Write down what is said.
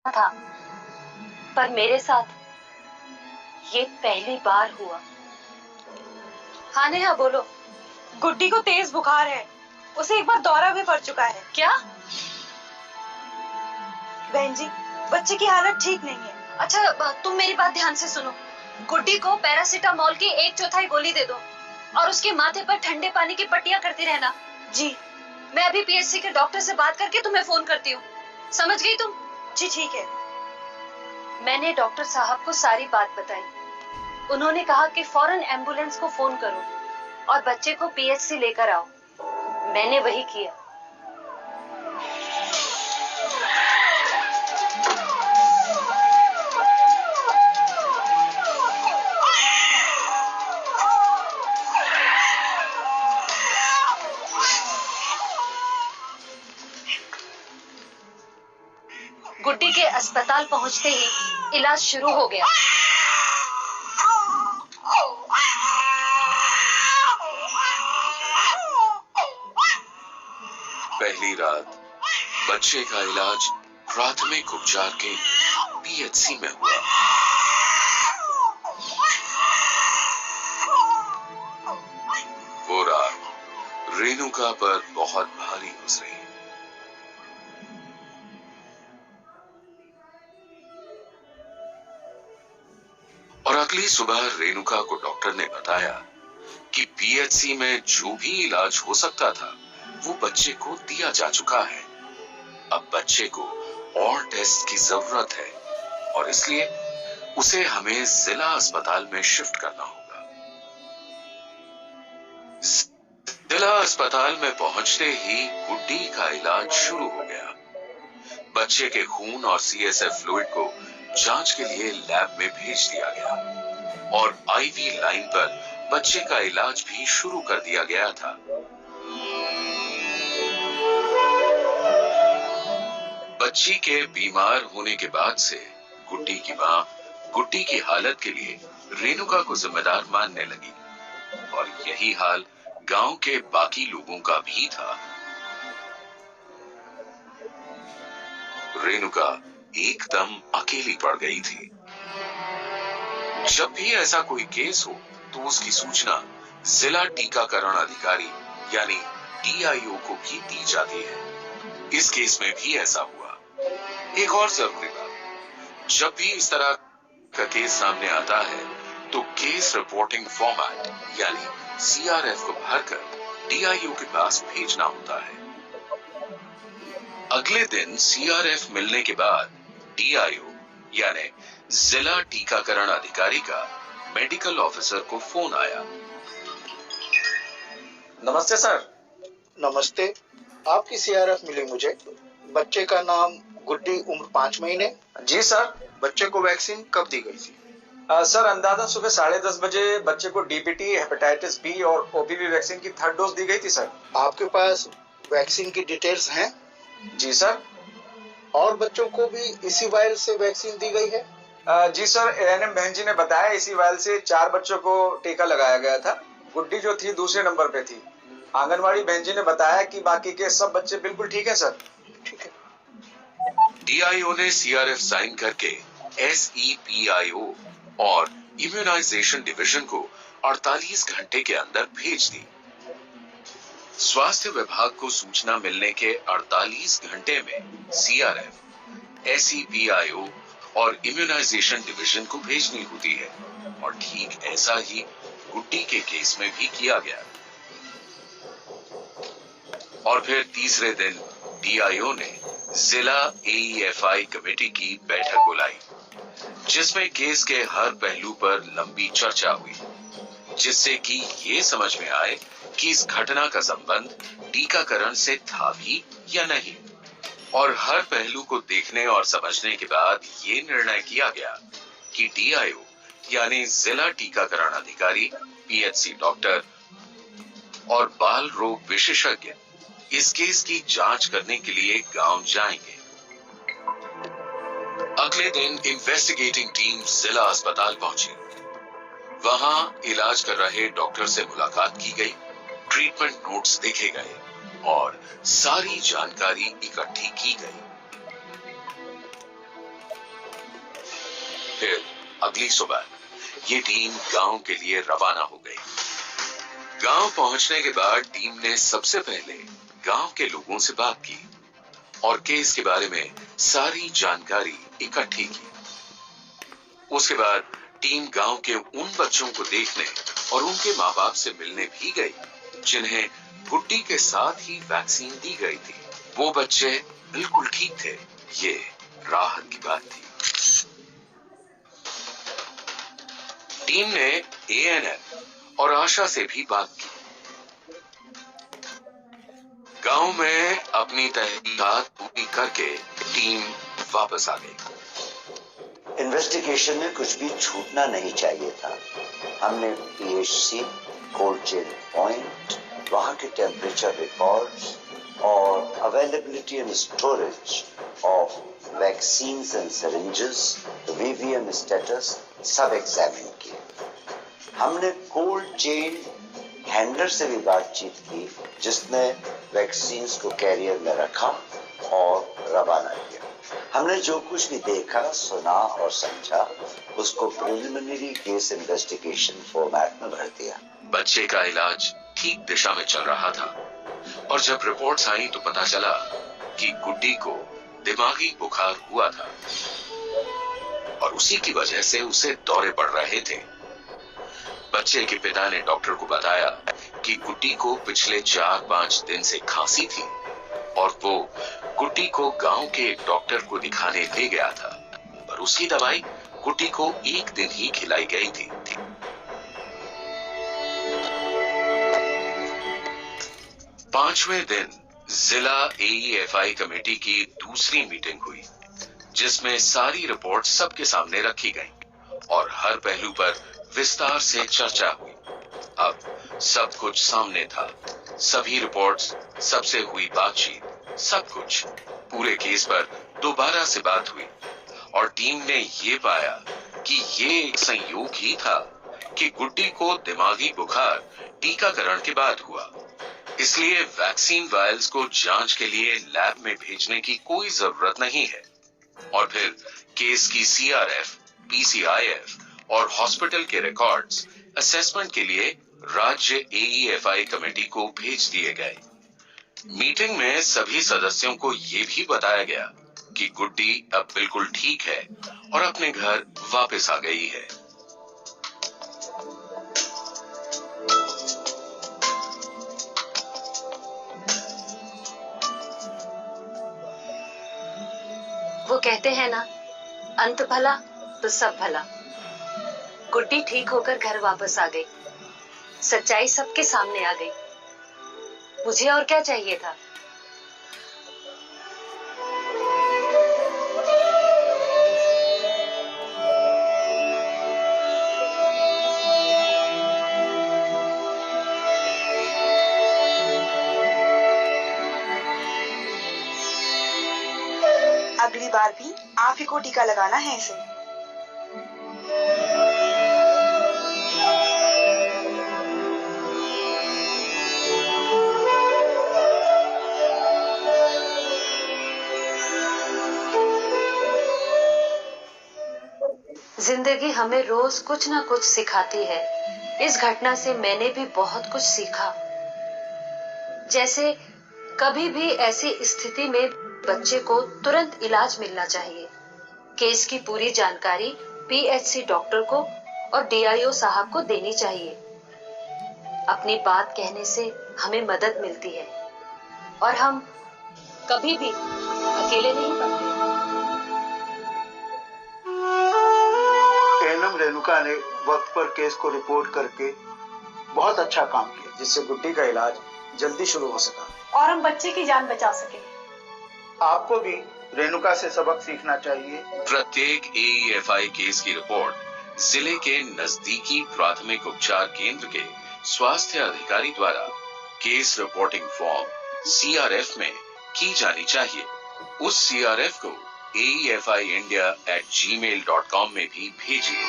था, पर मेरे साथ ये पहली बार हुआ। हाँ नेहा बोलो। गुड्डी को तेज बुखार है, उसे एक बार दौरा भी पड़ चुका है। क्या? बहन जी, बच्चे की हालत ठीक नहीं है। अच्छा तुम मेरी बात ध्यान से सुनो। गुड्डी को पैरासीटामोल की 1/4 गोली दे दो और उसके माथे पर ठंडे पानी की पट्टियां करती रहना। जी। मैं अभी पीएचसी के डॉक्टर से बात करके तुम्हें फोन करती हूँ। समझ गई तुम? जी ठीक है। मैंने डॉक्टर साहब को सारी बात बताई। उन्होंने कहा कि फौरन एम्बुलेंस को फोन करो और बच्चे को पीएचसी लेकर आओ। मैंने वही किया। गुड्डी के अस्पताल पहुंचते ही इलाज शुरू हो गया। पहली रात बच्चे का इलाज प्राथमिक उपचार के पीएचसी में हुआ। वो रात रेणुका पर बहुत भारी गुजरी। और अगली सुबह रेणुका को डॉक्टर ने बताया कि पीएचसी में जो भी इलाज हो सकता था वो बच्चे को दिया जा चुका है। अब बच्चे को और टेस्ट की जरूरत है और इसलिए उसे हमें जिला अस्पताल में शिफ्ट करना होगा। जिला अस्पताल में पहुंचते ही गुड्डी का इलाज शुरू हो गया। बच्चे के खून और सीएसएफ फ्लूइड को जांच के लिए लैब में भेज दिया गया और आईवी लाइन पर बच्चे का इलाज भी शुरू कर दिया गया था। बच्ची के बीमार होने के बाद से गुड्डी की मां गुड्डी की हालत के लिए रेणुका को जिम्मेदार मानने लगी और यही हाल गांव के बाकी लोगों का भी था। रेणुका एकदम अकेली पड़ गई थी। जब भी ऐसा कोई केस हो तो उसकी सूचना जिला टीकाकरण अधिकारी यानी टीआईओ को भी दी जाती है। इस केस में भी ऐसा हुआ। एक और जरूरी बात, जब भी इस तरह का केस सामने आता है तो केस रिपोर्टिंग फॉर्मेट यानी सीआरएफ को भरकर टीआईओ के पास भेजना होता है। अगले दिन सीआरएफ मिलने के बाद टीआईओ यानी जिला टीकाकरण अधिकारी का मेडिकल ऑफिसर को फोन आया। नमस्ते सर। नमस्ते, आपकी सीआरएफ मिली मुझे। बच्चे का नाम गुड्डी, उम्र 5 महीने। जी सर। बच्चे को वैक्सीन कब दी गई थी? सर अंदाजा सुबह 10:30 बजे बच्चे को डीपीटी, हेपेटाइटिस बी और ओपीवी वैक्सीन की 3rd डोज दी गई थी सर। आपके पास वैक्सीन की डिटेल्स हैं? जी सर। और बच्चों को भी इसी वायल से वैक्सीन दी गई है? जी सर, एएनएम बहन जी ने बताया इसी वायल से 4 बच्चों को टीका लगाया गया था। गुड्डी जो थी दूसरे नंबर पे थी। आंगनवाड़ी बहन जी ने बताया कि बाकी के सब बच्चे बिल्कुल ठीक है सर। ठीक है। टीआईओ ने सीआरएफ साइन करके एसईपीआईओ और इम्यूनाइजेशन डिवीजन को 48 घंटे के अंदर भेज दी। स्वास्थ्य विभाग को सूचना मिलने के 48 घंटे में सीआरएफ, एसईपीआईओ और इम्यूनाइजेशन डिवीजन को भेजनी होती है और ठीक ऐसा ही गुड्डी के केस में भी किया गया। और फिर तीसरे दिन टीआईओ ने जिला एईएफआई कमेटी की बैठक बुलाई जिसमें केस के हर पहलू पर लंबी चर्चा हुई, जिससे कि ये समझ में आए कि इस घटना का संबंध टीकाकरण से था भी या नहीं। और हर पहलू को देखने और समझने के बाद ये निर्णय किया गया कि टीआईओ यानी जिला टीकाकरण अधिकारी, पीएचसी डॉक्टर और बाल रोग विशेषज्ञ इस केस की जांच करने के लिए गांव जाएंगे। अगले दिन इन्वेस्टिगेटिंग टीम जिला अस्पताल पहुंची। वहां इलाज कर रहे डॉक्टर से मुलाकात की गई, ट्रीटमेंट नोट्स देखे गए और सारी जानकारी इकट्ठी की गई। फिर अगली सुबह ये टीम गांव के लिए रवाना हो गई। गांव पहुंचने के बाद टीम ने सबसे पहले गांव के लोगों से बात की और केस के बारे में सारी जानकारी इकट्ठी की। उसके बाद टीम गांव के उन बच्चों को देखने और उनके माँ बाप से मिलने भी गई जिन्हें गुड्डी के साथ ही वैक्सीन दी गई थी। वो बच्चे बिल्कुल ठीक थे। ये राहत की बात थी। टीम ने एएनएम और आशा से भी बात की। गांव में अपनी तहकीकात पूरी करके टीम वापस आ गई। इन्वेस्टिगेशन में कुछ भी छूटना नहीं चाहिए था। हमने पीएचसी, कोल्ड चेन पॉइंट, वहां के टेम्परेचर रिकॉर्ड्स और availability and storage of vaccines and syringes, VVM status सब एग्जामिन किए। हमने कोल्ड चेन हैंडलर से भी बातचीत की जिसने वैक्सीन्स को कैरियर में रखा और रवाना किया। हमने जो कुछ भी देखा, सुना और समझा उसको प्रिलिमिनरी केस इन्वेस्टिगेशन फॉर्मेट में भर दिया। बच्चे का इलाज ठीक दिशा में चल रहा था और जब रिपोर्ट्स आई तो पता चला कि गुड्डी को दिमागी बुखार हुआ था और उसी की वजह से उसे दौरे पड़ रहे थे। बच्चे के पिता ने डॉक्टर को बताया कि गुड्डी को पिछले 4-5 दिन से खांसी थी और वो गुड्डी को गांव के एक डॉक्टर को दिखाने ले गया था, पर उसकी दवाई गुड्डी को एक दिन ही खिलाई गई थी। पांचवें दिन जिला एईएफआई कमेटी की दूसरी मीटिंग हुई जिसमें सारी रिपोर्ट सबके सामने रखी गई और हर पहलू पर विस्तार से चर्चा हुई। अब सब कुछ सामने था, सभी रिपोर्ट्स, सबसे हुई बातचीत, सब कुछ। पूरे केस पर दोबारा से बात हुई और टीम ने ये पाया कि ये एक संयोग ही था कि गुड्डी को दिमागी बुखार टीकाकरण के बाद हुआ। इसलिए वैक्सीन वायल्स को जांच के लिए लैब में भेजने की कोई जरूरत नहीं है। और फिर केस की सीआरएफ, पीसीआईएफ और हॉस्पिटल के रिकॉर्ड्स असेसमेंट के लिए राज्य एईएफआई कमेटी को भेज दिए गए। मीटिंग में सभी सदस्यों को यह भी बताया गया कि गुड्डी अब बिल्कुल ठीक है और अपने घर वापस आ गई है। वो कहते हैं ना, अंत भला तो सब भला। गुड्डी ठीक होकर घर वापस आ गई, सच्चाई सबके सामने आ गई। मुझे और क्या चाहिए था? अगली बार भी आप ही को टीका लगाना है इसे। जिंदगी हमें रोज कुछ ना कुछ सिखाती है। इस घटना से मैंने भी बहुत कुछ सीखा। जैसे कभी भी ऐसी स्थिति में बच्चे को तुरंत इलाज मिलना चाहिए। केस की पूरी जानकारी पीएचसी डॉक्टर को और डीआईओ साहब को देनी चाहिए। अपनी बात कहने से हमें मदद मिलती है और हम कभी भी अकेले नहीं पड़ते। एएनएम रेणुका ने वक्त पर केस को रिपोर्ट करके बहुत अच्छा काम किया, जिससे गुड्डी का इलाज जल्दी शुरू हो सका और हम बच्चे की जान बचा सके। आपको भी रेणुका से सबक सीखना चाहिए। प्रत्येक एईएफआई केस की रिपोर्ट जिले के नजदीकी प्राथमिक उपचार केंद्र के स्वास्थ्य अधिकारी द्वारा केस रिपोर्टिंग फॉर्म सीआरएफ में की जानी चाहिए। उस सीआरएफ को AEFIindia@gmail.com में भी भेजिए।